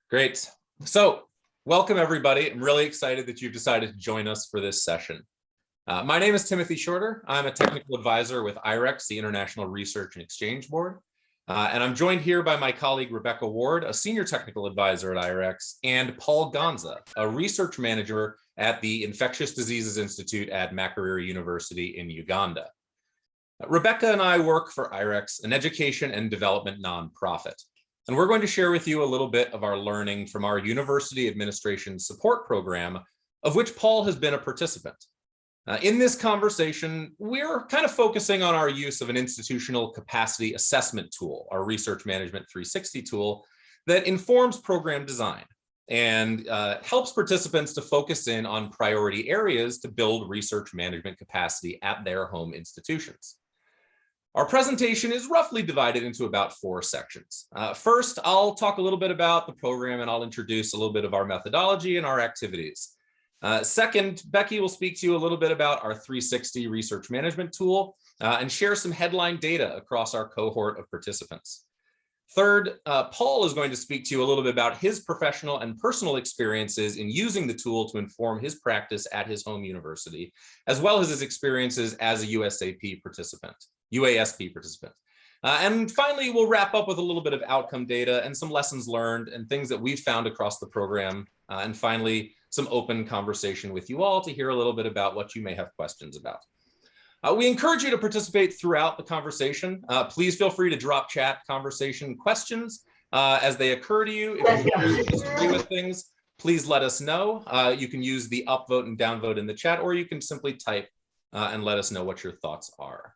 Great. So welcome, everybody. I'm really excited that you've decided to join us for this session. My name is Timothy Shorter. I'm a technical advisor with IREX, the International Research and Exchange Board. And I'm joined here by my colleague, Rebecca Ward, a senior technical advisor at IREX, and Paul Gonza, a research manager at the Infectious Diseases Institute at Makerere University in Uganda. Rebecca and I work for IREX, an education and development nonprofit. And we're going to share with you a little bit of our learning from our University Administration Support Program, of which Paul has been a participant. In this conversation, we're kind of focusing on our use of an institutional capacity assessment tool, our Research Management 360 tool, that informs program design and helps participants to focus in on priority areas to build research management capacity at their home institutions. Our presentation is roughly divided into about 4 sections. First, I'll talk a little bit about the program and I'll introduce a little bit of our methodology and our activities. Second, Becky will speak to you a little bit about our 360 research management tool and share some headline data across our cohort of participants. Third, Paul is going to speak to you a little bit about his professional and personal experiences in using the tool to inform his practice at his home university, as well as his experiences as a UASP participant. And finally, we'll wrap up with a little bit of outcome data and some lessons learned and things that we've found across the program. And finally, some open conversation with you all to hear a little bit about what you may have questions about. We encourage you to participate throughout the conversation. Please feel free to drop chat conversation questions as they occur to you. If you disagree with things, please let us know. You can use the upvote and downvote in the chat, or you can simply type and let us know what your thoughts are.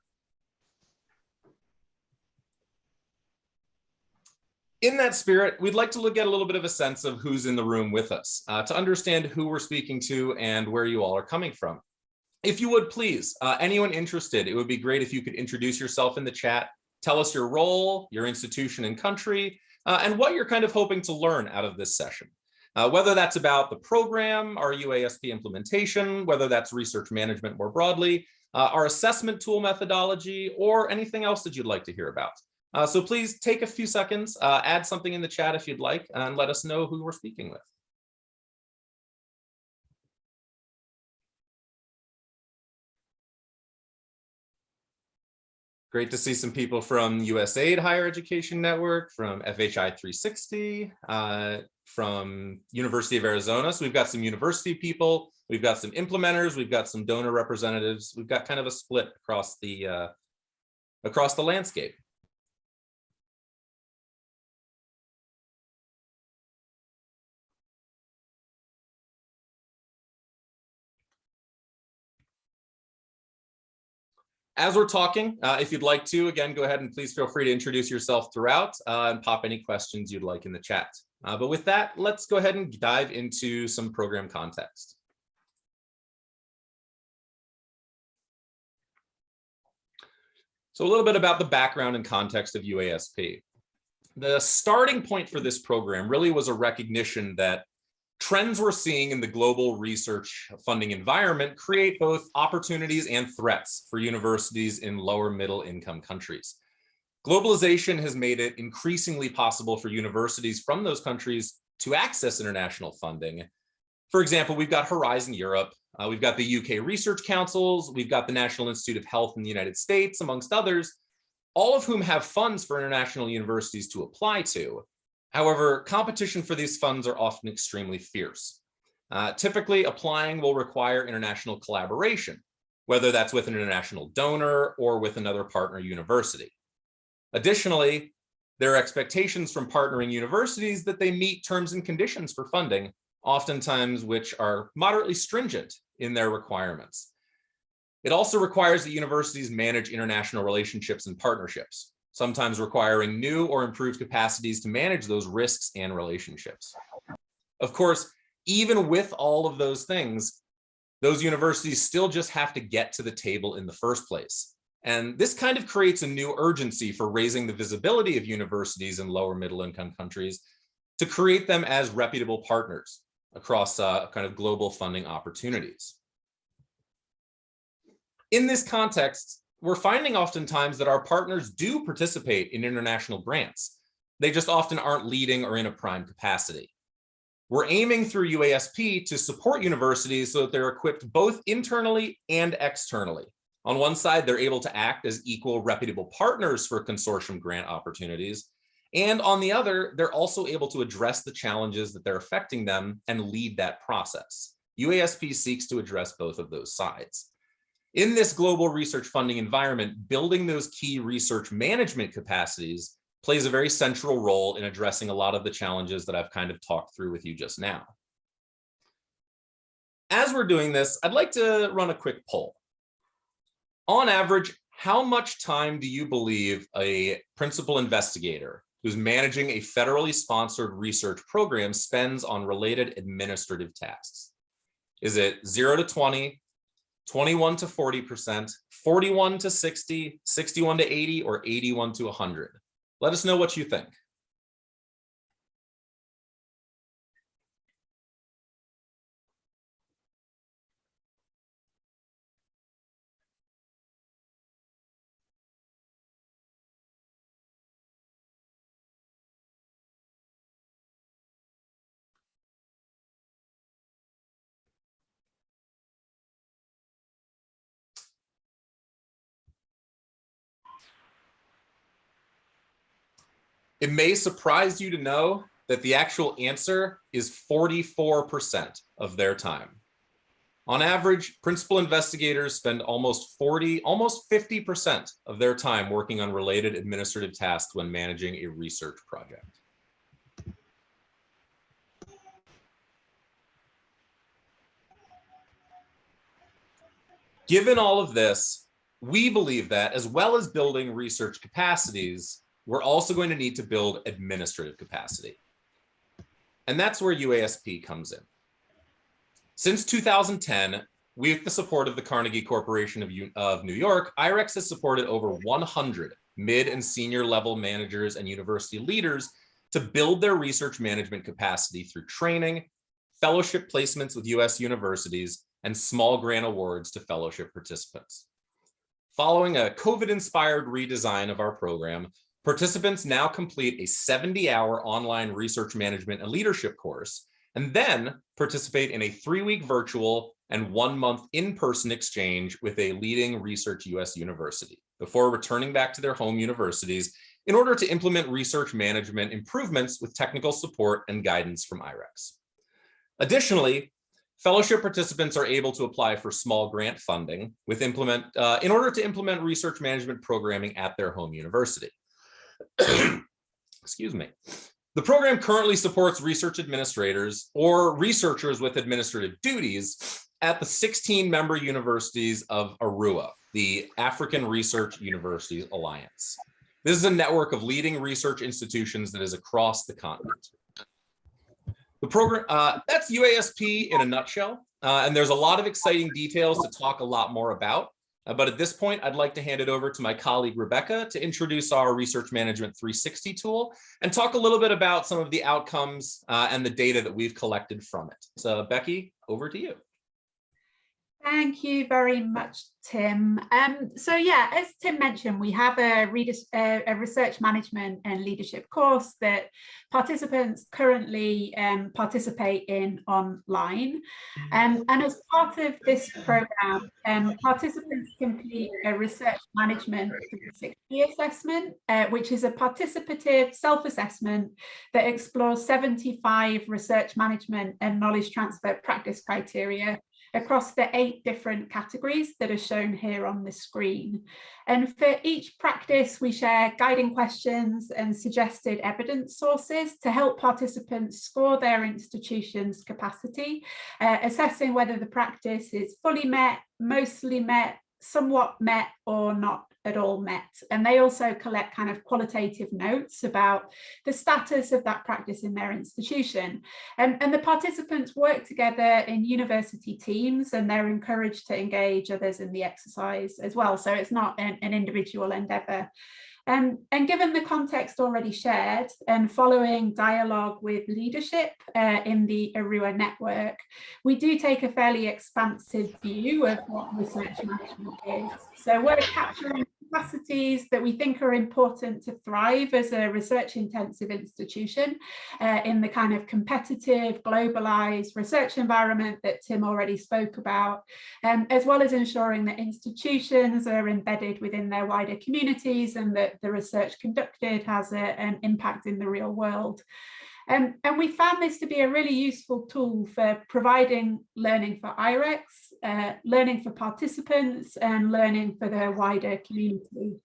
In that spirit, we'd like to get a little bit of a sense of who's in the room with us, to understand who we're speaking to and where you all are coming from. If you would please, anyone interested, it would be great if you could introduce yourself in the chat, tell us your role, your institution and country, and what you're kind of hoping to learn out of this session. Whether that's about the program, our UASP implementation, whether that's research management more broadly, our assessment tool methodology, or anything else that you'd like to hear about. So please take a few seconds, add something in the chat if you'd like, and let us know who we're speaking with. Great to see some people from USAID Higher Education Network, from FHI 360, from University of Arizona. So we've got some university people, we've got some implementers, we've got some donor representatives. We've got kind of a split across the landscape. As we're talking, if you'd like to, again, go ahead and please feel free to introduce yourself throughout and pop any questions you'd like in the chat. But with that, let's go ahead and dive into some program context. So a little bit about the background and context of UASP. The starting point for this program really was a recognition that trends we're seeing in the global research funding environment create both opportunities and threats for universities in lower middle income countries. Globalization has made it increasingly possible for universities from those countries to access international funding. For example, we've got Horizon Europe, we've got the UK Research Councils, we've got the National Institute of Health in the United States, amongst others, all of whom have funds for international universities to apply to. However, competition for these funds are often extremely fierce. Typically, applying will require international collaboration, whether that's with an international donor or with another partner university. Additionally, there are expectations from partnering universities that they meet terms and conditions for funding, oftentimes which are moderately stringent in their requirements. It also requires that universities manage international relationships and partnerships, sometimes requiring new or improved capacities to manage those risks and relationships. Of course, even with all of those things, those universities still just have to get to the table in the first place. And this kind of creates a new urgency for raising the visibility of universities in lower middle income countries to create them as reputable partners across kind of global funding opportunities. In this context, we're finding oftentimes that our partners do participate in international grants. They just often aren't leading or in a prime capacity. We're aiming through UASP to support universities so that they're equipped both internally and externally. On one side, they're able to act as equal reputable partners for consortium grant opportunities. And on the other, they're also able to address the challenges that they're affecting them and lead that process. UASP seeks to address both of those sides. In this global research funding environment, building those key research management capacities plays a very central role in addressing a lot of the challenges that I've kind of talked through with you just now. As we're doing this, I'd like to run a quick poll. On average, how much time do you believe a principal investigator who's managing a federally sponsored research program spends on related administrative tasks? Is it 0 to 20, 21 to 40%, 41 to 60, 61 to 80, or 81 to 100? Let us know what you think. It may surprise you to know that the actual answer is 44% of their time. On average, principal investigators spend almost 50% of their time working on related administrative tasks when managing a research project. Given all of this, we believe that as well as building research capacities, we're also going to need to build administrative capacity. And that's where UASP comes in. Since 2010, with the support of the Carnegie Corporation of New York, IREX has supported over 100 mid and senior level managers and university leaders to build their research management capacity through training, fellowship placements with US universities, and small grant awards to fellowship participants. Following a COVID-inspired redesign of our program, participants now complete a 70-hour online research management and leadership course, and then participate in a 3-week virtual and 1-month in-person exchange with a leading research US university before returning back to their home universities in order to implement research management improvements with technical support and guidance from IREX. Additionally, fellowship participants are able to apply for small grant funding in order to implement research management programming at their home university. Excuse me. The program currently supports research administrators or researchers with administrative duties at the 16-member universities of ARUA, the African Research Universities Alliance. This is a network of leading research institutions that is across the continent. The program, that's UASP in a nutshell, and there's a lot of exciting details to talk a lot more about. But at this point, I'd like to hand it over to my colleague, Rebecca, to introduce our Research Management 360 tool and talk a little bit about some of the outcomes and the data that we've collected from it. So Becky, over to you. Thank you very much, Tim. So yeah, as Tim mentioned, we have a research management and leadership course that participants currently participate in online. And as part of this program, participants complete a research management 360 assessment, which is a participative self-assessment that explores 75 research management and knowledge transfer practice criteria across the 8 different categories that are shown here on the screen. And for each practice, we share guiding questions and suggested evidence sources to help participants score their institution's capacity, assessing whether the practice is fully met, mostly met, somewhat met, or not at all met. And they also collect kind of qualitative notes about the status of that practice in their institution. And the participants work together in university teams, and they're encouraged to engage others in the exercise as well. So it's not an individual endeavor. And given the context already shared and following dialogue with leadership in the ARUA network, we do take a fairly expansive view of what research management is. So we're capturing capacities that we think are important to thrive as a research-intensive institution in the kind of competitive, globalized research environment that Tim already spoke about, as well as ensuring that institutions are embedded within their wider communities and that the research conducted has an impact in the real world. And we found this to be a really useful tool for providing learning for IREX, learning for participants, and learning for the wider community.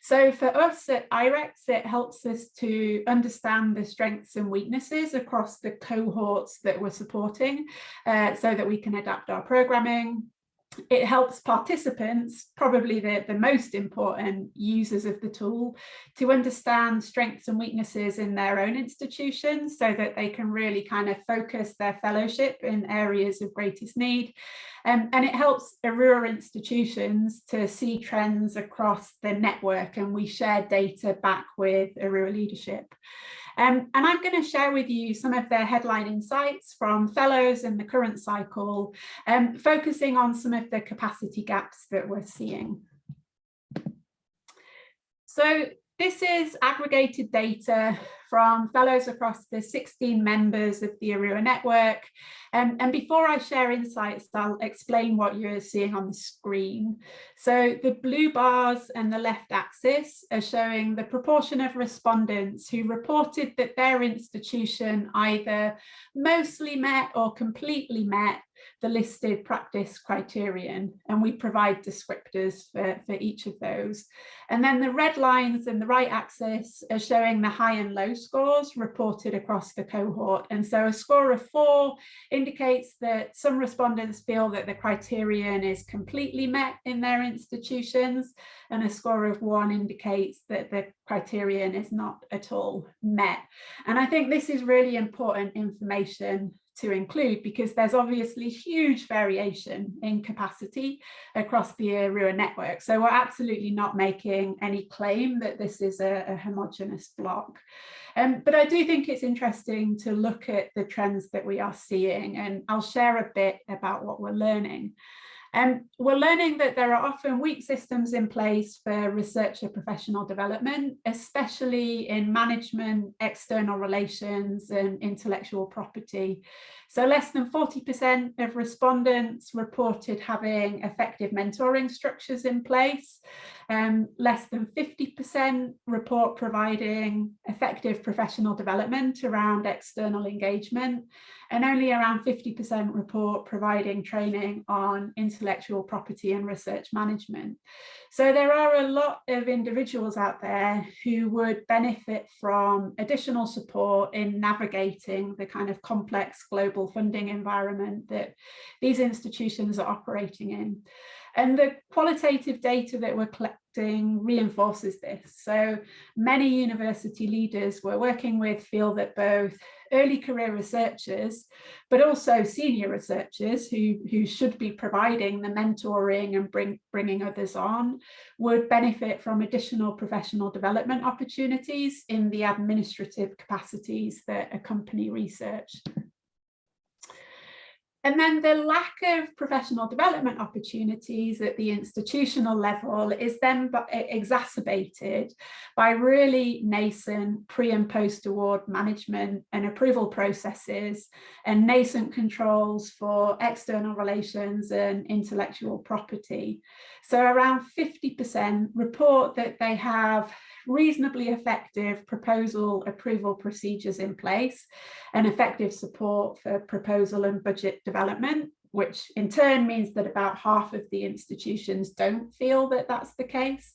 So for us at IREX, it helps us to understand the strengths and weaknesses across the cohorts that we're supporting so that we can adapt our programming. It helps participants, probably the most important users of the tool, to understand strengths and weaknesses in their own institutions so that they can really kind of focus their fellowship in areas of greatest need. And it helps ARUA institutions to see trends across the network, and we share data back with ARUA leadership. And I'm going to share with you some of their headline insights from fellows in the current cycle, focusing on some of the capacity gaps that we're seeing. So this is aggregated data from fellows across the 16 members of the ARUA network. And before I share insights, I'll explain what you're seeing on the screen. So the blue bars and the left axis are showing the proportion of respondents who reported that their institution either mostly met or completely met the listed practice criterion, and we provide descriptors for each of those. And then the red lines in the right axis are showing the high and low scores reported across the cohort. And so a score of 4 indicates that some respondents feel that the criterion is completely met in their institutions, and a score of 1 indicates that the criterion is not at all met. And I think this is really important information to include, because there's obviously huge variation in capacity across the ARUA network. So we're absolutely not making any claim that this is a homogeneous block. But I do think it's interesting to look at the trends that we are seeing, and I'll share a bit about what we're learning. We're learning that there are often weak systems in place for researcher professional development, especially in management, external relations, and intellectual property. So less than 40% of respondents reported having effective mentoring structures in place. Less than 50% report providing effective professional development around external engagement, and only around 50% report providing training on intellectual property and research management. So there are a lot of individuals out there who would benefit from additional support in navigating the kind of complex global funding environment that these institutions are operating in. And the qualitative data that we're collecting reinforces this. So many university leaders we're working with feel that both early career researchers, but also senior researchers who should be providing the mentoring and bringing others on, would benefit from additional professional development opportunities in the administrative capacities that accompany research. And then the lack of professional development opportunities at the institutional level is then exacerbated by really nascent pre- and post-award management and approval processes, and nascent controls for external relations and intellectual property. So around 50% report that they have reasonably effective proposal approval procedures in place and effective support for proposal and budget development, which in turn means that about half of the institutions don't feel that that's the case.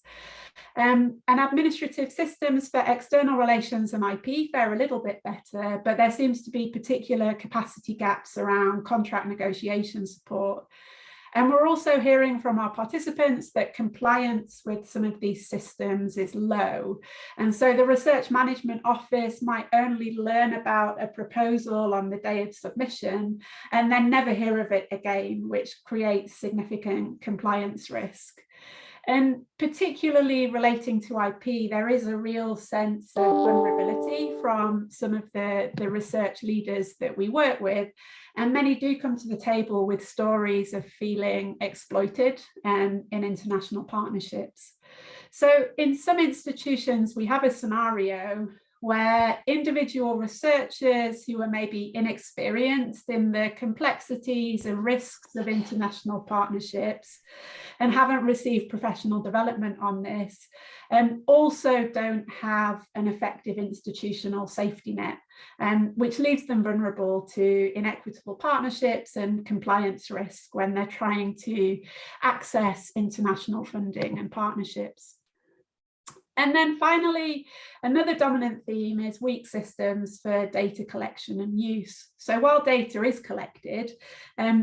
And administrative systems for external relations and IP fare a little bit better, but there seems to be particular capacity gaps around contract negotiation support. And we're also hearing from our participants that compliance with some of these systems is low. And so the Research Management Office might only learn about a proposal on the day of submission and then never hear of it again, which creates significant compliance risk. And particularly relating to IP, there is a real sense of vulnerability from some of the research leaders that we work with. And many do come to the table with stories of feeling exploited in international partnerships. So in some institutions, we have a scenario where individual researchers who are maybe inexperienced in the complexities and risks of international partnerships and haven't received professional development on this, also don't have an effective institutional safety net, which leaves them vulnerable to inequitable partnerships and compliance risk when they're trying to access international funding and partnerships. And then finally, another dominant theme is weak systems for data collection and use. So while data is collected,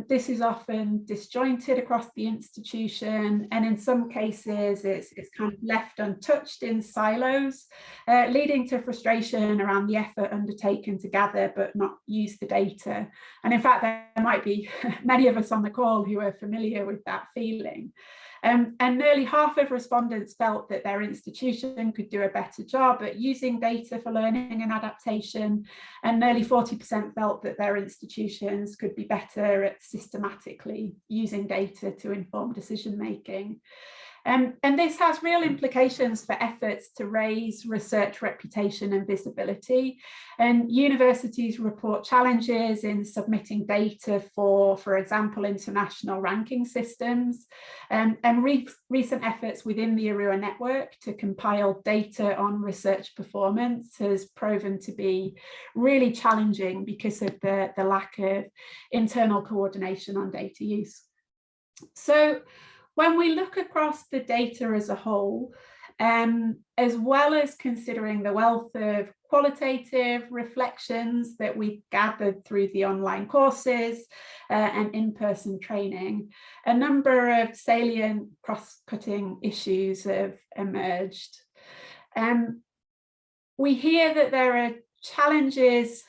this is often disjointed across the institution, and in some cases it's kind of left untouched in silos, leading to frustration around the effort undertaken to gather but not use the data. And in fact, there might be many of us on the call who are familiar with that feeling. And nearly half of respondents felt that their institution could do a better job at using data for learning and adaptation, and nearly 40% felt that their institutions could be better at systematically using data to inform decision making. And this has real implications for efforts to raise research reputation and visibility. And universities report challenges in submitting data for example, international ranking systems. And recent efforts within the ARUA network to compile data on research performance has proven to be really challenging because of the lack of internal coordination on data use. So when we look across the data as a whole, as well as considering the wealth of qualitative reflections that we've gathered through the online courses and in-person training, a number of salient cross-cutting issues have emerged. We hear that there are challenges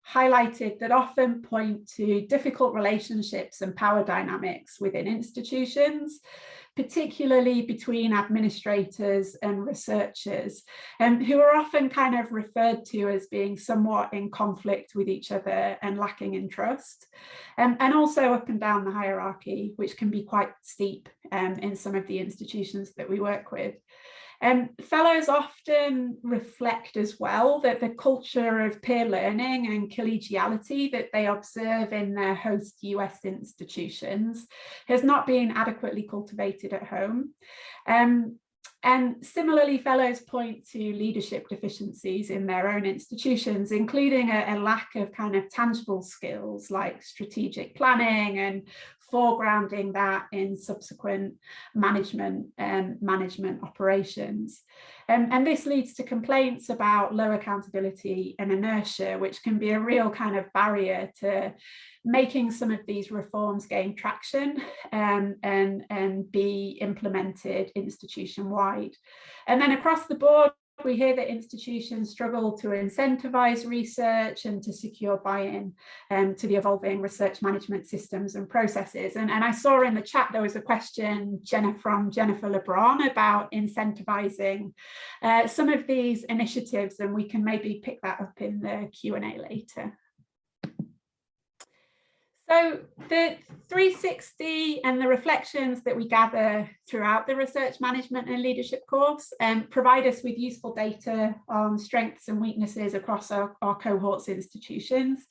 highlighted that often point to difficult relationships and power dynamics within institutions, particularly between administrators and researchers, who are often kind of referred to as being somewhat in conflict with each other and lacking in trust, and also up and down the hierarchy, which can be quite steep in some of the institutions that we work with. Fellows often reflect as well that the culture of peer learning and collegiality that they observe in their host US institutions has not been adequately cultivated at home. And similarly, fellows point to leadership deficiencies in their own institutions, including a lack of kind of tangible skills like strategic planning and foregrounding that in subsequent management and management operations. And this leads to complaints about low accountability and inertia, which can be a real kind of barrier to making some of these reforms gain traction and be implemented institution-wide. And then across the board, we hear that institutions struggle to incentivize research and to secure buy-in to the evolving research management systems and processes. And I saw in the chat there was a question from Jennifer LeBron about incentivizing some of these initiatives, and we can maybe pick that up in the Q&A later. So the 360 and the reflections that we gather throughout the research management and leadership course provide us with useful data on strengths and weaknesses across our cohorts institutions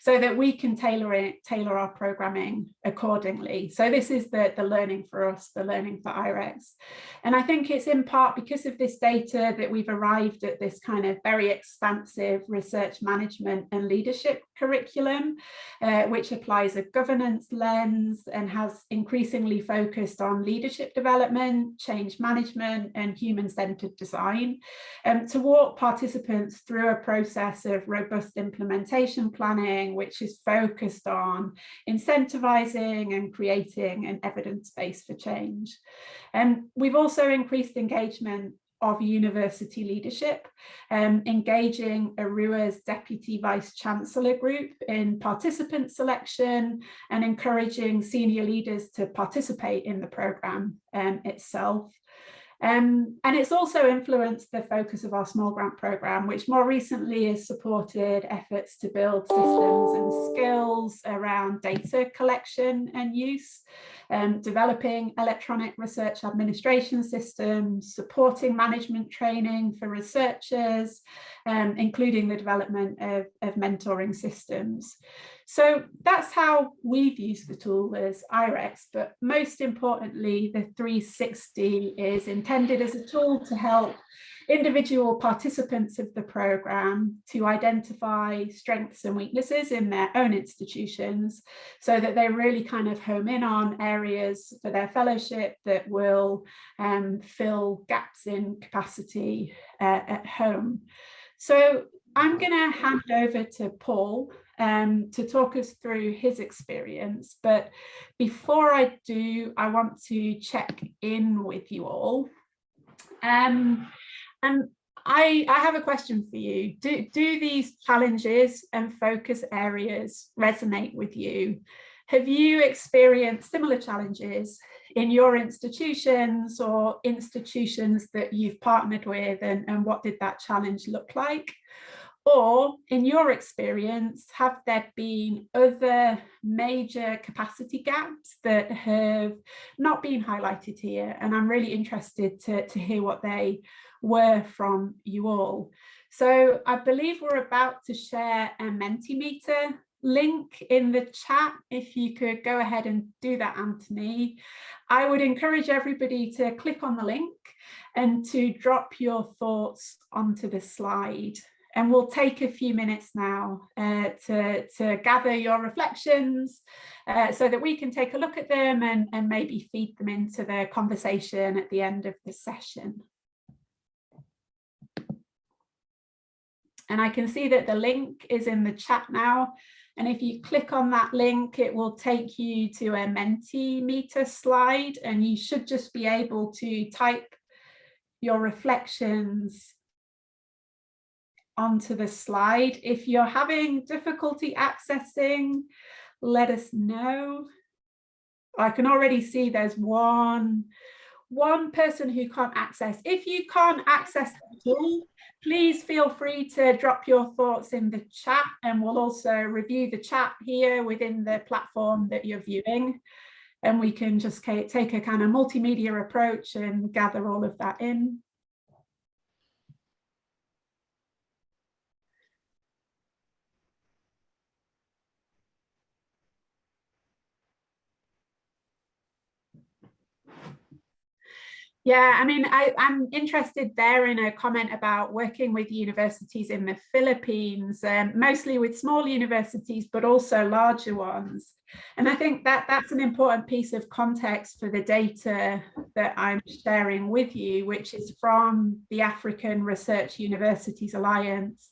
so that we can tailor our programming accordingly. So this is the learning for us, the learning for IREX. And I think it's in part because of this data that we've arrived at this kind of very expansive research management and leadership curriculum, which applies a governance lens and has increasingly focused on leadership development, change management, and human-centered design, to walk participants through a process of robust implementation planning, which is focused on incentivizing and creating an evidence base for change. We've also increased engagement of university leadership, engaging ARUA's Deputy Vice Chancellor group in participant selection and encouraging senior leaders to participate in the programme itself. And it's also influenced the focus of our small grant programme, which more recently has supported efforts to build systems and skills around data collection and use, developing electronic research administration systems, supporting management training for researchers, including the development of mentoring systems. So that's how we've used the tool as IREX, but most importantly, the 360 is intended as a tool to help individual participants of the programme to identify strengths and weaknesses in their own institutions, so that they really kind of home in on areas for their fellowship that will fill gaps in capacity at home. So I'm going to hand over to Paul to talk us through his experience. But before I do, I want to check in with you all. And I have a question for you. Do these challenges and focus areas resonate with you? Have you experienced similar challenges in your institutions or institutions that you've partnered with, and what did that challenge look like? Or in your experience, have there been other major capacity gaps that have not been highlighted here? And I'm really interested to hear what they were from you all. So I believe we're about to share a Mentimeter link in the chat. If you could go ahead and do that, Anthony. I would encourage everybody to click on the link and to drop your thoughts onto the slide. And we'll take a few minutes now to gather your reflections so that we can take a look at them and maybe feed them into the conversation at the end of the session. And I can see that the link is in the chat now. And if you click on that link, it will take you to a Mentimeter slide, and you should just be able to type your reflections onto the slide. If you're having difficulty accessing, let us know. I can already see there's one person who can't access. If you can't access the tool, please feel free to drop your thoughts in the chat, and we'll also review the chat here within the platform that you're viewing. And we can just take a kind of multimedia approach and gather all of that in. Yeah, I mean, I'm interested there in a comment about working with universities in the Philippines, mostly with small universities, but also larger ones. And I think that that's an important piece of context for the data that I'm sharing with you, which is from the African Research Universities Alliance.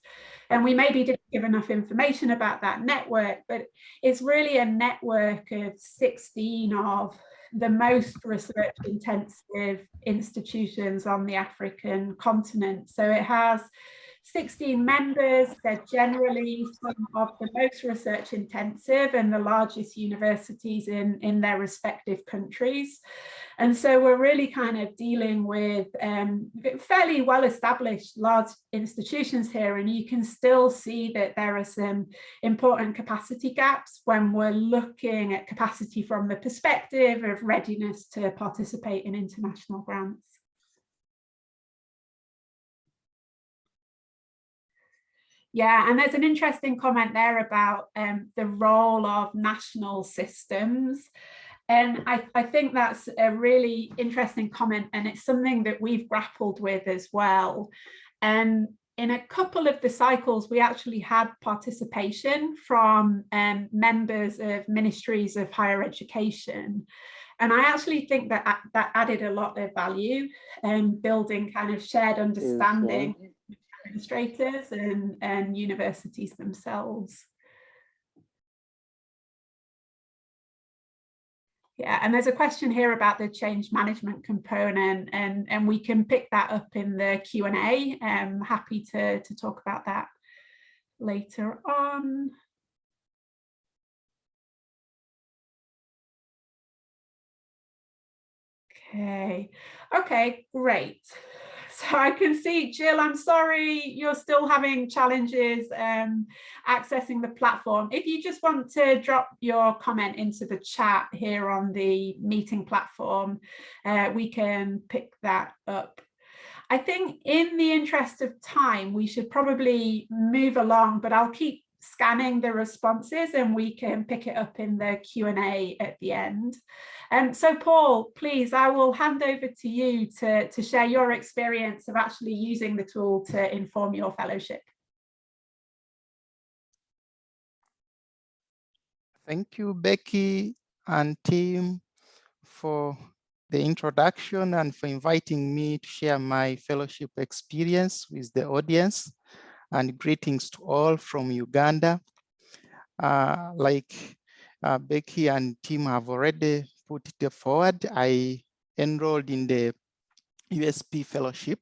And we maybe didn't give enough information about that network, but it's really a network of 16 of the most research intensive institutions on the African continent. So it has 16 members. They're generally some of the most research intensive and the largest universities in their respective countries. And so we're really kind of dealing with fairly well-established large institutions here, and you can still see that there are some important capacity gaps when we're looking at capacity from the perspective of readiness to participate in international grants. Yeah, and there's an interesting comment there about the role of national systems. And I think that's a really interesting comment, and it's something that we've grappled with as well. And in a couple of the cycles, we actually had participation from members of ministries of higher education. And I actually think that that added a lot of value and building kind of shared understanding with administrators and universities themselves. Yeah, and there's a question here about the change management component, and we can pick that up in the Q&A. I'm happy to talk about that later on. Okay, great. So I can see, Jill, I'm sorry, you're still having challenges accessing the platform. If you just want to drop your comment into the chat here on the meeting platform, we can pick that up. I think in the interest of time, we should probably move along, but I'll keep scanning the responses and we can pick it up in the Q&A at the end. So Paul, please, I will hand over to you to share your experience of actually using the tool to inform your fellowship. Thank you, Becky and team, for the introduction and for inviting me to share my fellowship experience with the audience. And greetings to all from Uganda. Like Becky and team have already put it forward, I enrolled in the UASP fellowship.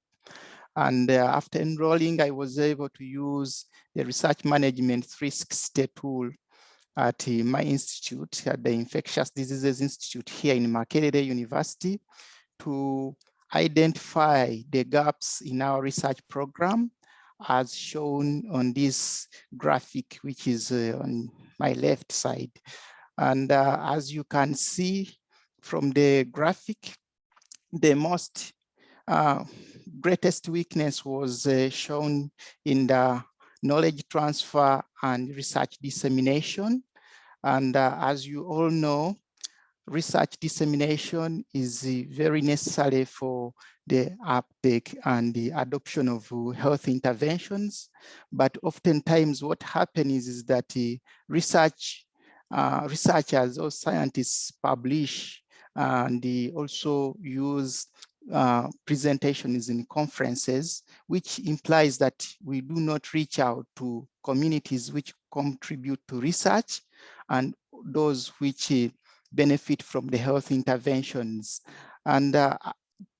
And after enrolling, I was able to use the Research Management 360 tool at my institute, at the Infectious Diseases Institute here in Makerere University, to identify the gaps in our research program, as shown on this graphic, which is on my left side. And as you can see from the graphic, the most greatest weakness was shown in the knowledge transfer and research dissemination. And as you all know, research dissemination is very necessary for the uptake and the adoption of health interventions. But oftentimes what happens is that researchers or scientists publish and they also use presentations in conferences, which implies that we do not reach out to communities which contribute to research and those which benefit from the health interventions. And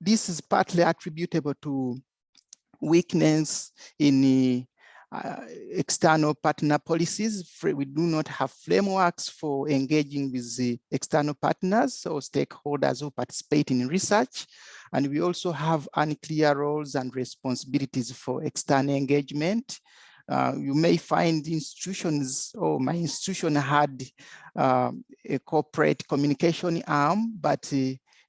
this is partly attributable to weakness in external partner policies. We do not have frameworks for engaging with the external partners or stakeholders who participate in research. And we also have unclear roles and responsibilities for external engagement. You may find institutions, or my institution had a corporate communication arm, but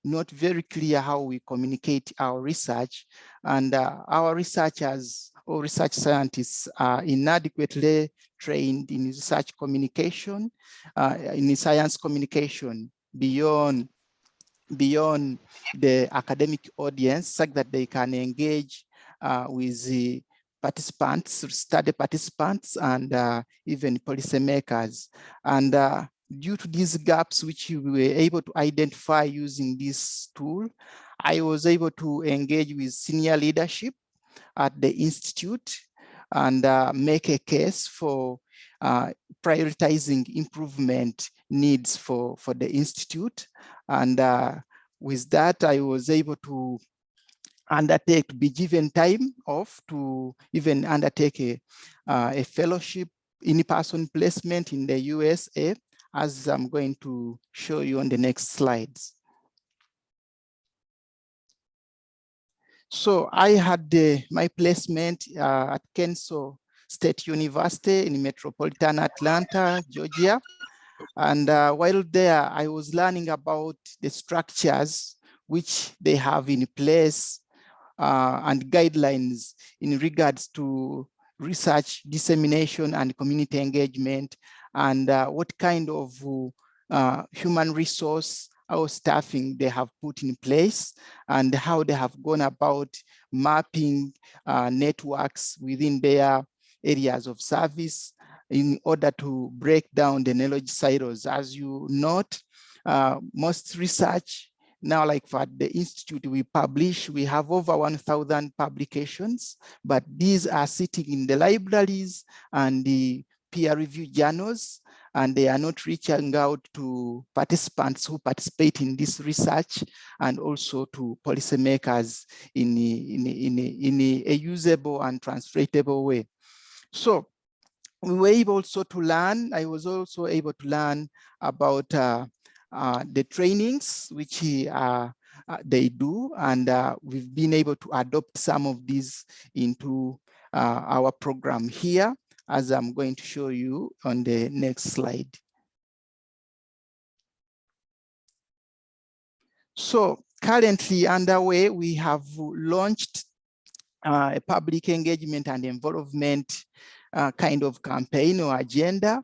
not very clear how we communicate our research. And our researchers or research scientists are inadequately trained in research communication, in science communication beyond the academic audience, such that they can engage with the participants, study participants, and even policymakers. And due to these gaps, which we were able to identify using this tool, I was able to engage with senior leadership at the institute and make a case for prioritizing improvement needs for the institute. And with that, I was able to be given time off to even undertake a fellowship in-person placement in the USA, as I'm going to show you on the next slides. So I had my placement at Kennesaw State University in metropolitan Atlanta, Georgia. And while there, I was learning about the structures which they have in place and guidelines in regards to research dissemination and community engagement, and what kind of human resource or staffing they have put in place, and how they have gone about mapping networks within their areas of service in order to break down the knowledge silos. As you note, most research now, like for the institute, we have over 1,000 publications, but these are sitting in the libraries and the peer-reviewed journals, and they are not reaching out to participants who participate in this research, and also to policymakers in a usable and translatable way. So we were able also to learn, I was also able to learn about the trainings which are they do, and we've been able to adopt some of these into our program here, as I'm going to show you on the next slide. So currently underway, we have launched a public engagement and involvement kind of campaign or agenda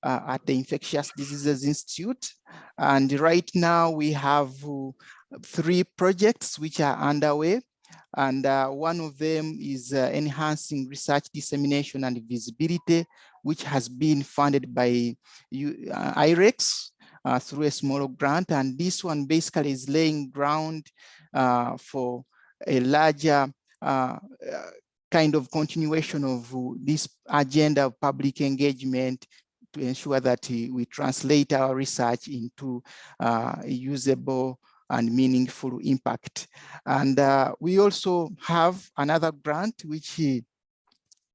at the Infectious Diseases Institute. And right now we have 3 projects which are underway. And one of them is enhancing research dissemination and visibility, which has been funded by IREX through a small grant. And this one basically is laying ground for a larger kind of continuation of this agenda of public engagement to ensure that we translate our research into usable and meaningful impact. And we also have another grant which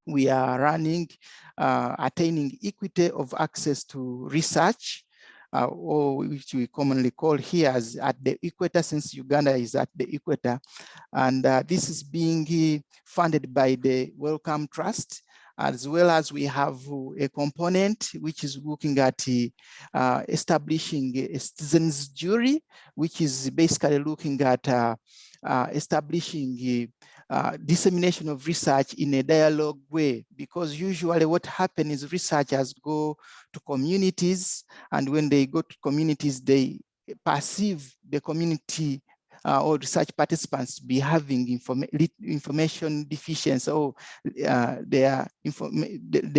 we are running, attaining equity of access to research, or which we commonly call here as at the equator, since Uganda is at the equator. And this is being funded by the Wellcome Trust, as well as we have a component which is looking at establishing a citizens jury, which is basically looking at establishing dissemination of research in a dialogue way, because usually what happens is researchers go to communities, and when they go to communities, they perceive the community or research participants to be having information deficiency, or the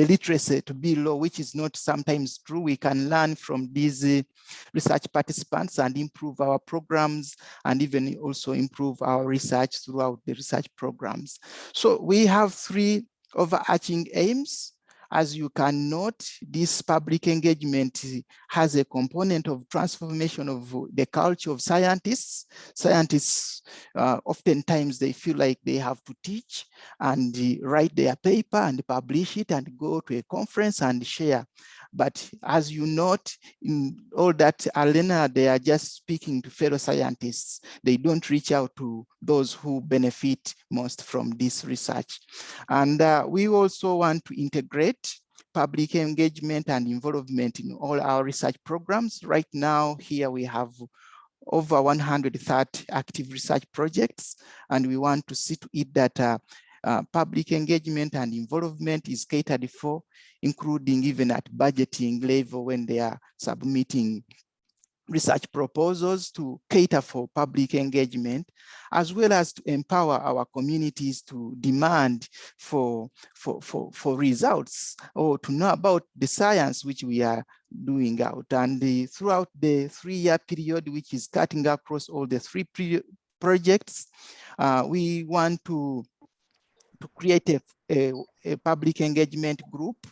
literacy to be low, which is not sometimes true. We can learn from these research participants and improve our programs, and even also improve our research throughout the research programs. So we have 3 overarching aims. As you can note, this public engagement has a component of transformation of the culture of scientists. Scientists, oftentimes they feel like they have to teach and write their paper and publish it and go to a conference and share. But as you note, in all that arena, they are just speaking to fellow scientists. They don't reach out to those who benefit most from this research. And we also want to integrate public engagement and involvement in all our research programs. Right now, here we have over 130 active research projects, and we want to see to it that public engagement and involvement is catered for, including even at budgeting level when they are submitting research proposals to cater for public engagement, as well as to empower our communities to demand for results, or to know about the science which we are doing out. And throughout the 3-year period, which is cutting across all the 3 projects, we want to create a public engagement group,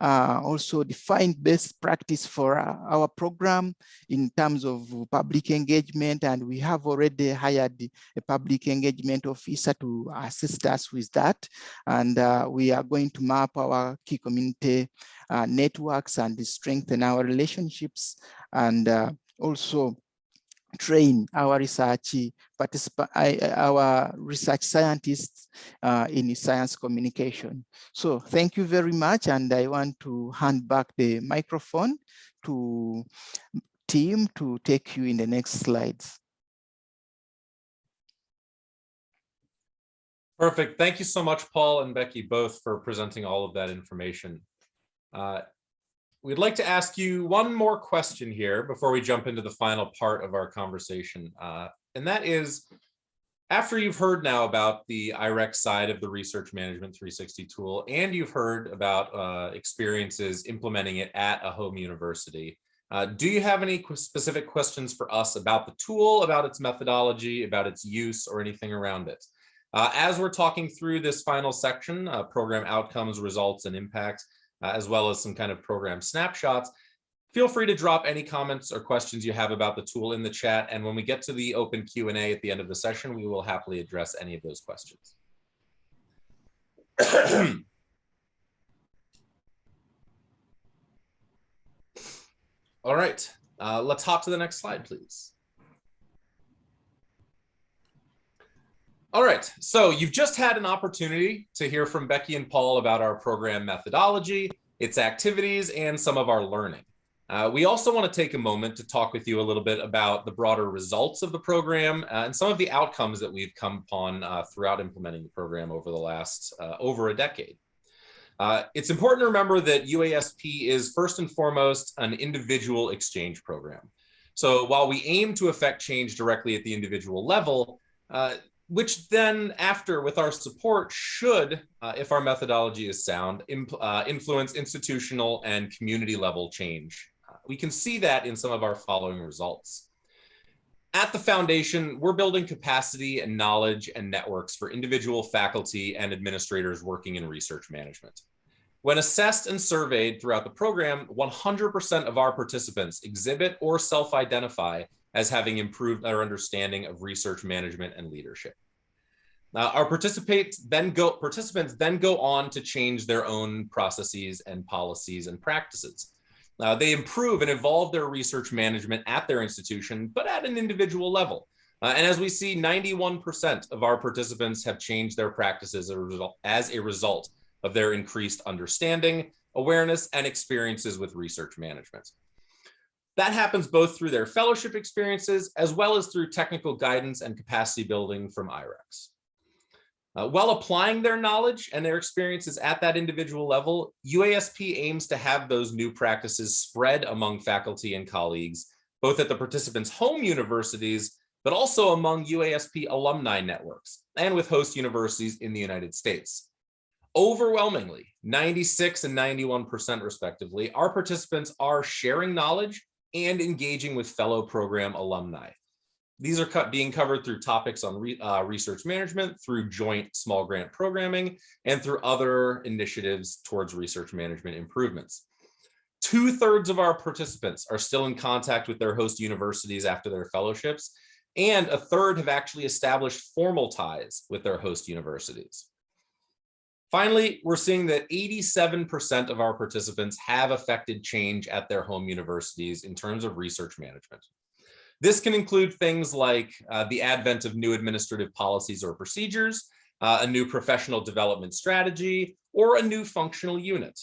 also define best practice for our program in terms of public engagement. And we have already hired a public engagement officer to assist us with that. And we are going to map our key community networks and strengthen our relationships, and also train our research our research scientists in science communication. So thank you very much, and I want to hand back the microphone to Tim to take you in the next slides. Perfect. Thank you so much, Paul and Becky, both, for presenting all of that information. We'd like to ask you one more question here before we jump into the final part of our conversation. And that is, after you've heard now about the IREX side of the Research Management 360 tool, and you've heard about experiences implementing it at a home university, do you have any specific questions for us about the tool, about its methodology, about its use, or anything around it? As we're talking through this final section, program outcomes, results, and impacts, as well as some kind of program snapshots, feel free to drop any comments or questions you have about the tool in the chat. And when we get to the open Q&A at the end of the session, we will happily address any of those questions. All right, let's hop to the next slide, please. All right, so you've just had an opportunity to hear from Becky and Paul about our program methodology, its activities, and some of our learning. We also want to take a moment to talk with you a little bit about the broader results of the program and some of the outcomes that we've come upon throughout implementing the program over the last over a decade. It's important to remember that UASP is first and foremost an individual exchange program. So while we aim to affect change directly at the individual level, which then after, with our support, should, if our methodology is sound, influence institutional and community level change. We can see that in some of our following results. At the foundation, we're building capacity and knowledge and networks for individual faculty and administrators working in research management. When assessed and surveyed throughout the program, 100% of our participants exhibit or self-identify as having improved our understanding of research management and leadership. Our participants then go on to change their own processes and policies and practices. They improve and evolve their research management at their institution, but at an individual level. And as we see, 91% of our participants have changed their practices as a result of their increased understanding, awareness, and experiences with research management. That happens both through their fellowship experiences as well as through technical guidance and capacity building from IREX. While applying their knowledge and their experiences at that individual level, UASP aims to have those new practices spread among faculty and colleagues, both at the participants' home universities, but also among UASP alumni networks and with host universities in the United States. Overwhelmingly, 96 and 91% respectively, our participants are sharing knowledge and engaging with fellow program alumni. These are being covered through topics on research management, through joint small grant programming, and through other initiatives towards research management improvements. 2/3 of our participants are still in contact with their host universities after their fellowships, and 1/3 have actually established formal ties with their host universities. Finally, we're seeing that 87% of our participants have affected change at their home universities in terms of research management. This can include things like the advent of new administrative policies or procedures, a new professional development strategy, or a new functional unit.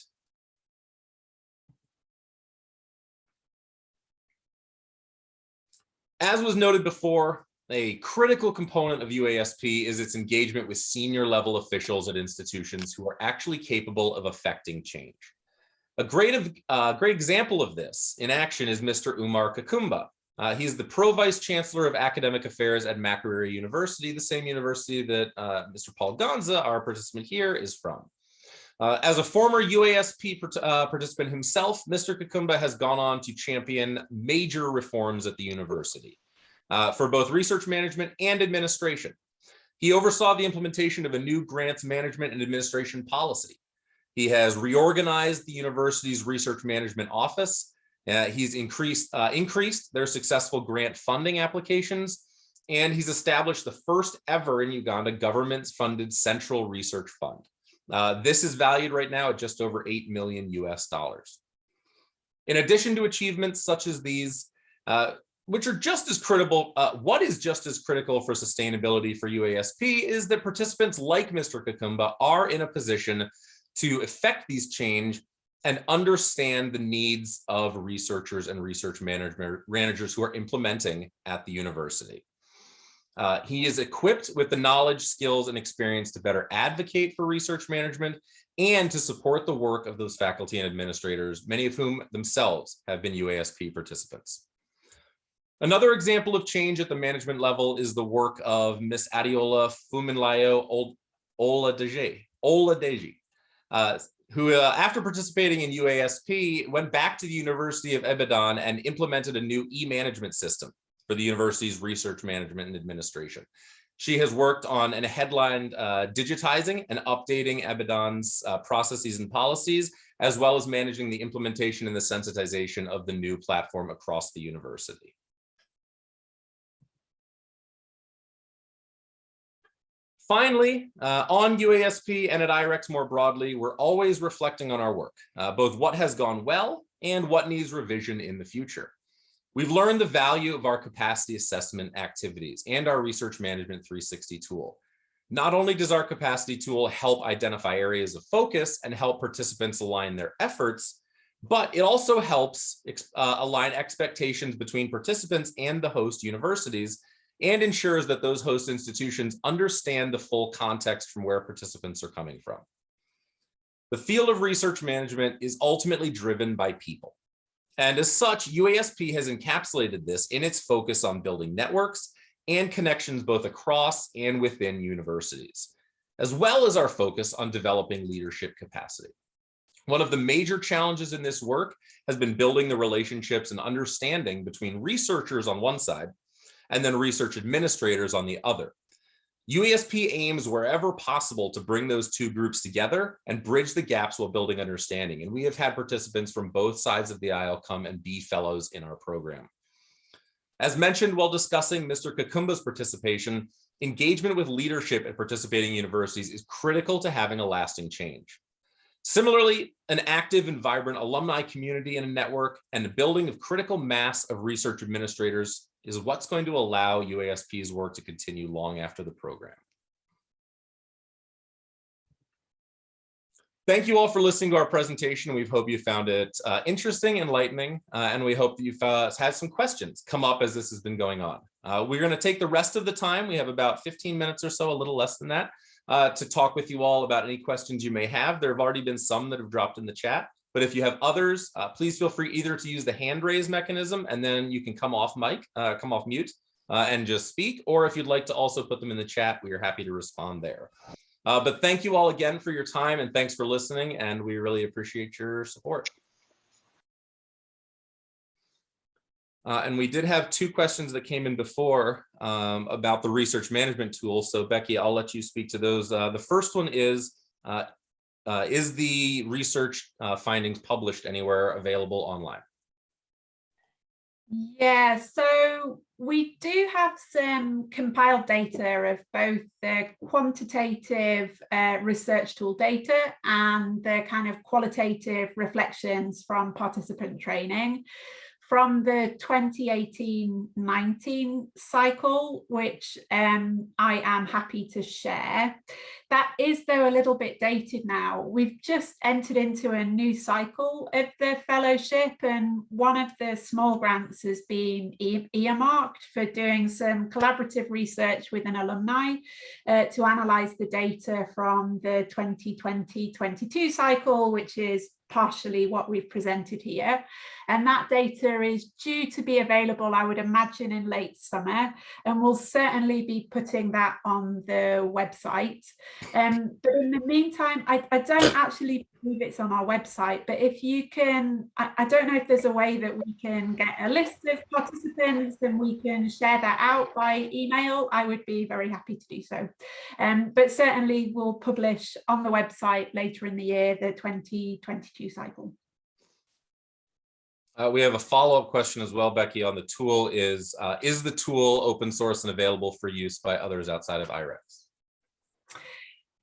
As was noted before, a critical component of UASP is its engagement with senior level officials at institutions who are actually capable of affecting change. A great example of this in action is Mr. Umar Kakumba. He's the Pro-Vice Chancellor of Academic Affairs at Makerere University, the same university that Mr. Paul Gonza, our participant here, is from. As a former UASP participant himself, Mr. Kakumba has gone on to champion major reforms at the university for both research management and administration. He oversaw the implementation of a new grants management and administration policy. He has reorganized the university's research management office. He's increased their successful grant funding applications, and he's established the first ever in Uganda government-funded central research fund. This is valued right now at just over $8 million US. In addition to achievements such as these, which are just as critical, what is just as critical for sustainability for UASP is that participants like Mr. Kakumba are in a position to effect these change and understand the needs of researchers and research managers who are implementing at the university. He is equipped with the knowledge, skills, and experience to better advocate for research management and to support the work of those faculty and administrators, many of whom themselves have been UASP participants. Another example of change at the management level is the work of Ms. Adiola Fuminlayo Oladeji, who after participating in UASP went back to the University of Ibadan and implemented a new e-management system for the university's research management and administration. She has worked on a headline digitizing and updating Ibadan's processes and policies, as well as managing the implementation and the sensitization of the new platform across the university. Finally, on UASP and at IREX more broadly, we're always reflecting on our work, both what has gone well and what needs revision in the future. We've learned the value of our capacity assessment activities and our research management 360 tool. Not only does our capacity tool help identify areas of focus and help participants align their efforts, but it also helps align expectations between participants and the host universities, and ensures that those host institutions understand the full context from where participants are coming from. The field of research management is ultimately driven by people. And as such, UASP has encapsulated this in its focus on building networks and connections both across and within universities, as well as our focus on developing leadership capacity. One of the major challenges in this work has been building the relationships and understanding between researchers on one side and then research administrators on the other. UASP aims wherever possible to bring those two groups together and bridge the gaps while building understanding. And we have had participants from both sides of the aisle come and be fellows in our program. As mentioned while discussing Mr. Kakumba's participation, engagement with leadership at participating universities is critical to having a lasting change. Similarly, an active and vibrant alumni community and a network and the building of critical mass of research administrators is what's going to allow UASP's work to continue long after the program. Thank you all for listening to our presentation. We hope you found it interesting, enlightening, and we hope that you've had some questions come up as this has been going on. We're going to take the rest of the time. We have about 15 minutes or so, a little less than that, to talk with you all about any questions you may have. There have already been some that have dropped in the chat, but if you have others, please feel free either to use the hand raise mechanism and then you can come off mute and just speak, or if you'd like to also put them in the chat, we are happy to respond there. But thank you all again for your time and thanks for listening, and we really appreciate your support. And we did have two questions that came in before about the research management tool. So Becky, I'll let you speak to those. The first one is the research findings published anywhere available online? Yeah, so we do have some compiled data of both the quantitative research tool data and the kind of qualitative reflections from participant training from the 2018-19 cycle, which I am happy to share. That is, though, a little bit dated now. We've just entered into a new cycle of the fellowship, and one of the small grants has been earmarked for doing some collaborative research with an alumni to analyse the data from the 2020-22 cycle, which is partially what we've presented here. And that data is due to be available, I would imagine, in late summer, and we'll certainly be putting that on the website. But in the meantime, I don't actually believe it's on our website, but if you can, I don't know if there's a way that we can get a list of participants and we can share that out by email, I would be very happy to do so. But certainly we'll publish on the website later in the year, the 2022 cycle. We have a follow-up question as well, Becky, on the tool. Is the tool open source and available for use by others outside of IREX?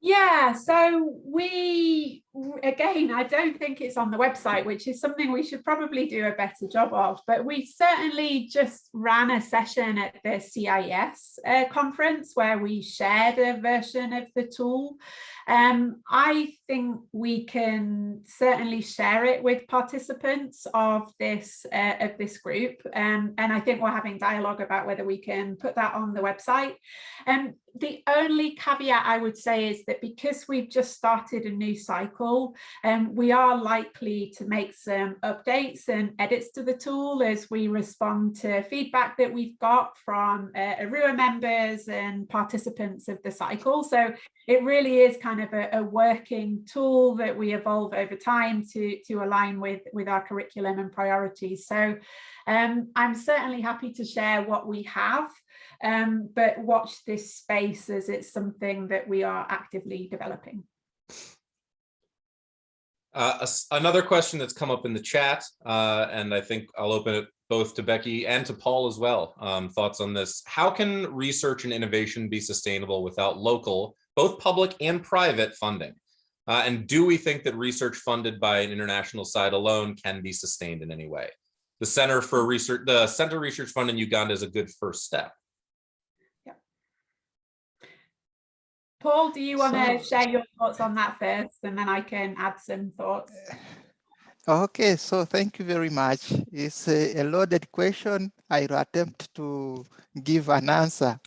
Yeah, so again, I don't think it's on the website, which is something we should probably do a better job of, but we certainly just ran a session at the CIS conference where we shared a version of the tool. I think we can certainly share it with participants of this group, and I think we're having dialogue about whether we can put that on the website. The only caveat I would say is that because we've just started a new cycle, we are likely to make some updates and edits to the tool as we respond to feedback that we've got from ARUA members and participants of the cycle. So it really is kind of a working tool that we evolve over time to align with our curriculum and priorities. So I'm certainly happy to share what we have, but watch this space as it's something that we are actively developing. Another question that's come up in the chat, and I think I'll open it both to Becky and to Paul as well. Thoughts on this? How can research and innovation be sustainable without local, both public and private funding? And do we think that research funded by an international side alone can be sustained in any way? The Center Research Fund in Uganda is a good first step. Paul, do you want to share your thoughts on that first, and then I can add some thoughts? Okay, so thank you very much. It's a loaded question. I will attempt to give an answer.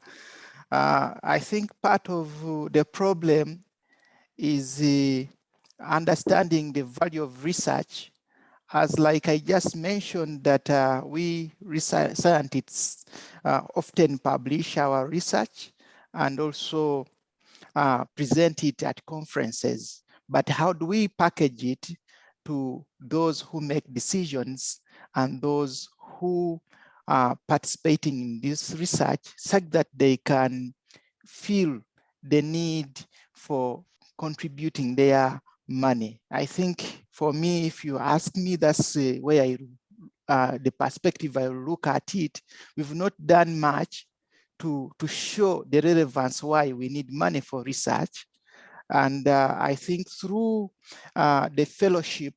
I think part of the problem is understanding the value of research. As like I just mentioned that we research scientists often publish our research and also present it at conferences. But how do we package it to those who make decisions and those who are participating in this research such that they can feel the need for contributing their money? I think for me, if you ask me, that's where the perspective I look at it. We've not done much to show the relevance why we need money for research. And I think through the fellowship,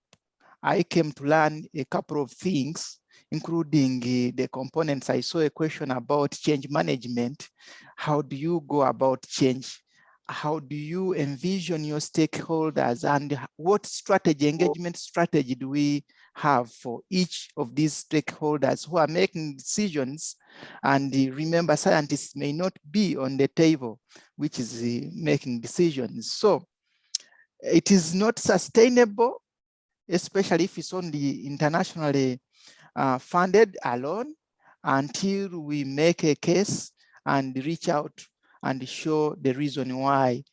I came to learn a couple of things, including the components. I saw a question about change management. How do you go about change? How do you envision your stakeholders, and what strategy, engagement strategy do we have for each of these stakeholders who are making decisions? And remember, scientists may not be on the table, which is making decisions. So it is not sustainable, especially if it's only internationally funded alone, until we make a case and reach out and show the reason why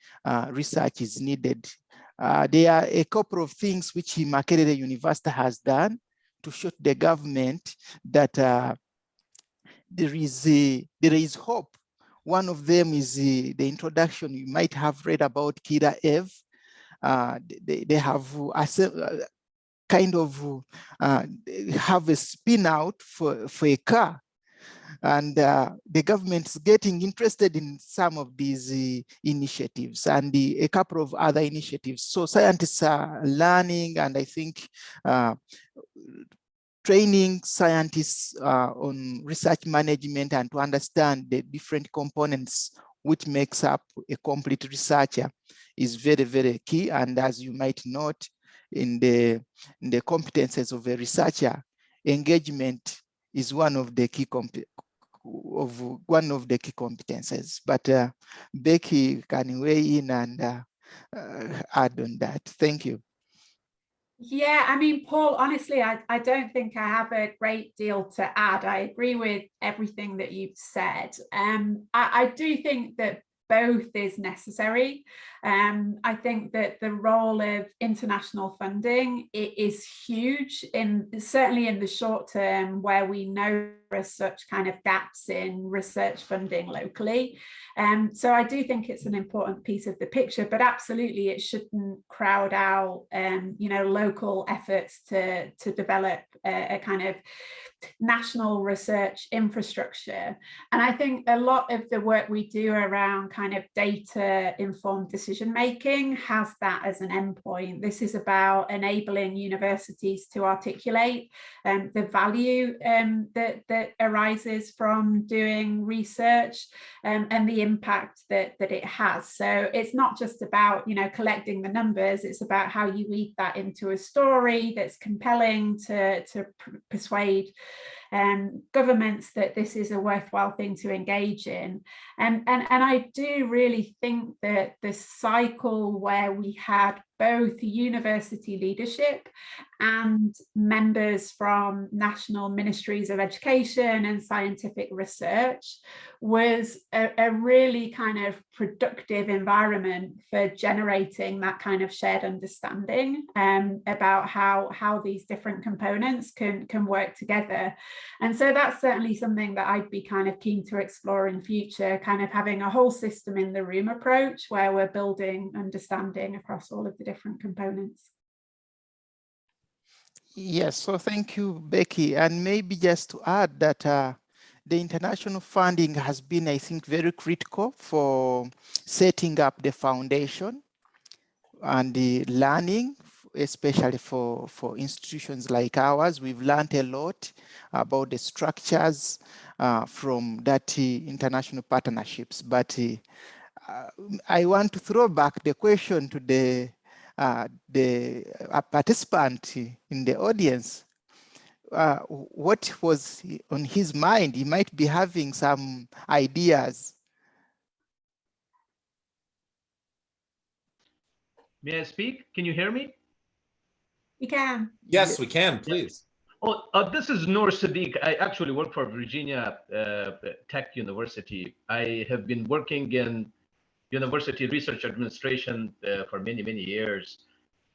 research is needed. There are a couple of things which Makerere University has done to show the government that there is hope. One of them is the introduction. You might have read about Kira Eve. They have kind of have a spin out for a car. And the government's getting interested in some of these initiatives and a couple of other initiatives. So scientists are learning, and I think training scientists on research management and to understand the different components which makes up a complete researcher is very, very key. And as you might note, in the competences of a researcher, engagement is one of the key competences. But Becky can weigh in and add on that. Thank you. Yeah, I mean, Paul, honestly, I don't think I have a great deal to add. I agree with everything that you've said. I do think that both is necessary. I think that the role of international funding is huge, certainly in the short term, where we know there are such kind of gaps in research funding locally. So I do think it's an important piece of the picture, but absolutely it shouldn't crowd out local efforts to develop a kind of national research infrastructure. And I think a lot of the work we do around kind of data informed decision making has that as an endpoint. This is about enabling universities to articulate the value that arises from doing research and the impact that it has. So it's not just about collecting the numbers, it's about how you weave that into a story that's compelling to persuade governments that this is a worthwhile thing to engage in. And I do really think that the cycle where we had both university leadership and members from national ministries of education and scientific research was a really kind of productive environment for generating that kind of shared understanding about how these different components can work together. And so that's certainly something that I'd be kind of keen to explore in future, kind of having a whole system in the room approach where we're building understanding across all of the different components. Yes, so thank you, Becky. And maybe just to add that the international funding has been, I think, very critical for setting up the foundation and the learning, especially for institutions like ours. We've learned a lot about the structures from that international partnerships. But I want to throw back the question to the participant in the audience. What was on his mind? He might be having some ideas. May I speak? Can you hear me? You can. Yes, we can, please. Oh, this is Noor Sadiq. I actually work for Virginia Tech University. I have been working in university research administration for many, many years.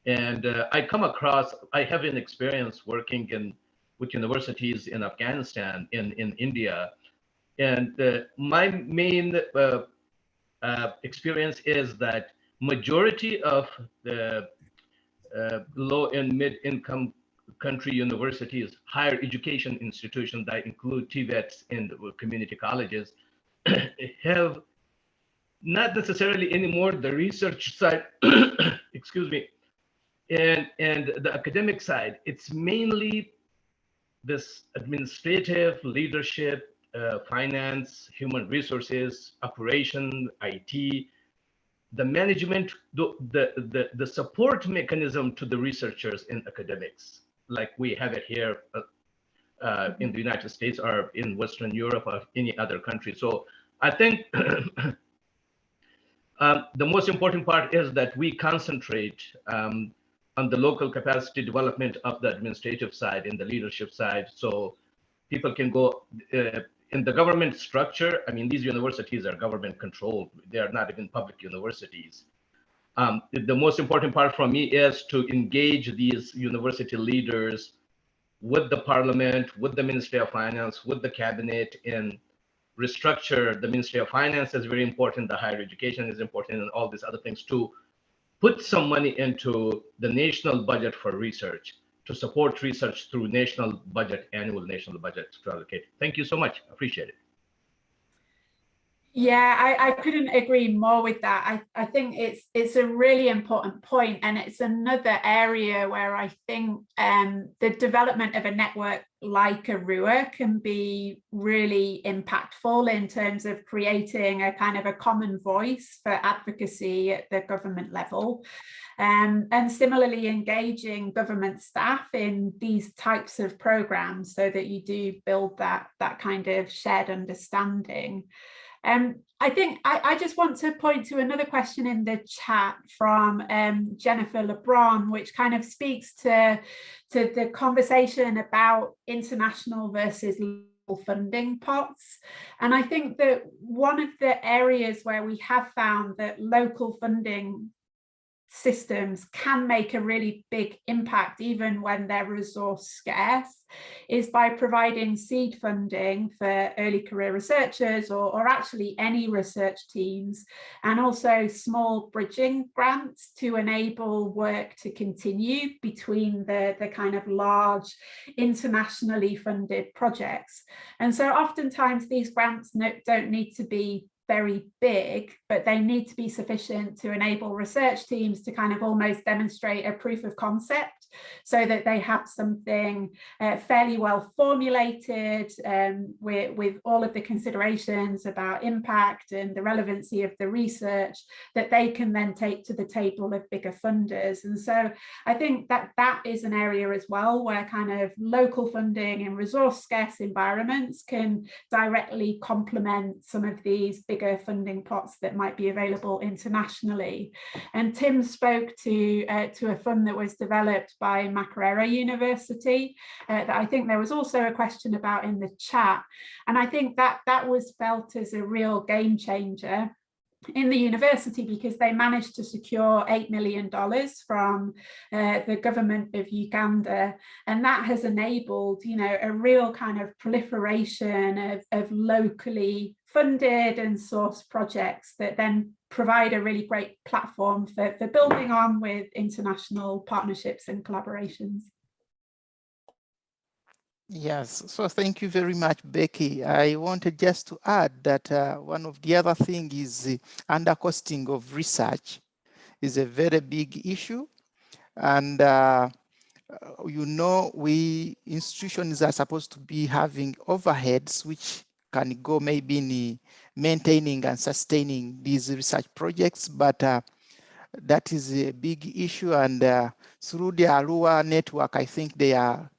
And I have an experience working with universities in Afghanistan, in India. And my main experience is that majority of the low and mid-income country universities, higher education institutions that include TVETs and community colleges, have not necessarily anymore the research side, excuse me, and the academic side. It's mainly this administrative leadership, finance, human resources, operation, IT, the management, the support mechanism to the researchers in academics, like we have it here in the United States or in Western Europe or any other country. So I think the most important part is that we concentrate on the local capacity development of the administrative side and the leadership side, so people can go in the government structure. I mean, these universities are government controlled. They are not even public universities. The most important part for me is to engage these university leaders with the parliament, with the Ministry of Finance, with the cabinet, and restructure the Ministry of Finance is very important. The higher education is important, and all these other things to put some money into the national budget for research, to support research through national budget, annual national budget to allocate. Thank you so much. Appreciate it. Yeah, I couldn't agree more with that. I think it's a really important point, and it's another area where I think the development of a network like ARUA can be really impactful in terms of creating a kind of a common voice for advocacy at the government level. And similarly engaging government staff in these types of programs so that you do build that kind of shared understanding. I think I just want to point to another question in the chat from Jennifer LeBron, which kind of speaks to the conversation about international versus local funding pots. And I think that one of the areas where we have found that local funding systems can make a really big impact even when they're resource scarce is by providing seed funding for early career researchers or actually any research teams, and also small bridging grants to enable work to continue between the kind of large internationally funded projects. And so oftentimes these grants don't need to be very big, but they need to be sufficient to enable research teams to kind of almost demonstrate a proof of concept so that they have something fairly well formulated with all of the considerations about impact and the relevancy of the research that they can then take to the table of bigger funders. And so I think that is an area as well where kind of local funding in resource scarce environments can directly complement some of these bigger funding pots that might be available internationally. And Tim spoke to a fund that was developed by Makerere University that I think there was also a question about in the chat. And I think that was felt as a real game changer in the university because they managed to secure $8 million from the government of Uganda, and that has enabled, you know, a real kind of proliferation of locally funded and sourced projects that then provide a really great platform for building on with international partnerships and collaborations. Yes, so thank you very much, Becky. I wanted just to add that one of the other things is undercosting of research is a very big issue. And you know, we institutions are supposed to be having overheads which can go maybe in maintaining and sustaining these research projects, but that is a big issue. And through the Arua network, I think they are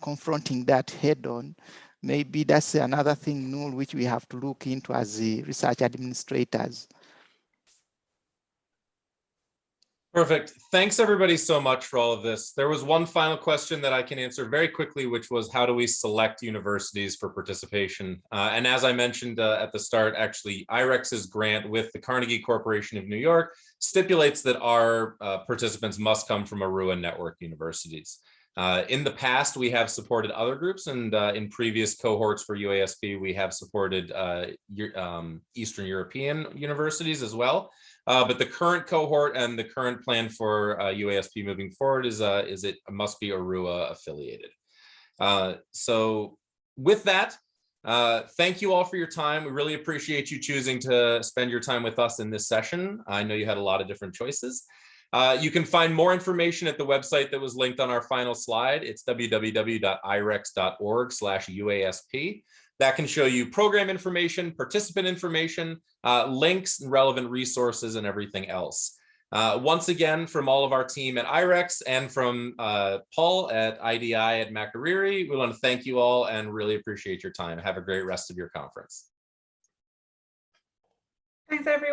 confronting that head on. Maybe that's another thing, Noor, which we have to look into as the research administrators. Perfect. Thanks everybody so much for all of this. There was one final question that I can answer very quickly, which was how do we select universities for participation? And as I mentioned at the start, actually IREX's grant with the Carnegie Corporation of New York stipulates that our participants must come from Arua network universities. In the past, we have supported other groups, and in previous cohorts for UASP, we have supported Eastern European universities as well. But the current cohort and the current plan for UASP moving forward is it must be Arua affiliated. So with that, thank you all for your time. We really appreciate you choosing to spend your time with us in this session. I know you had a lot of different choices. You can find more information at the website that was linked on our final slide. It's www.irex.org/UASP. That can show you program information, participant information, links, and relevant resources, and everything else. Once again, from all of our team at IREX and from Paul at IDI at Makerere, we want to thank you all and really appreciate your time. Have a great rest of your conference. Thanks, everyone.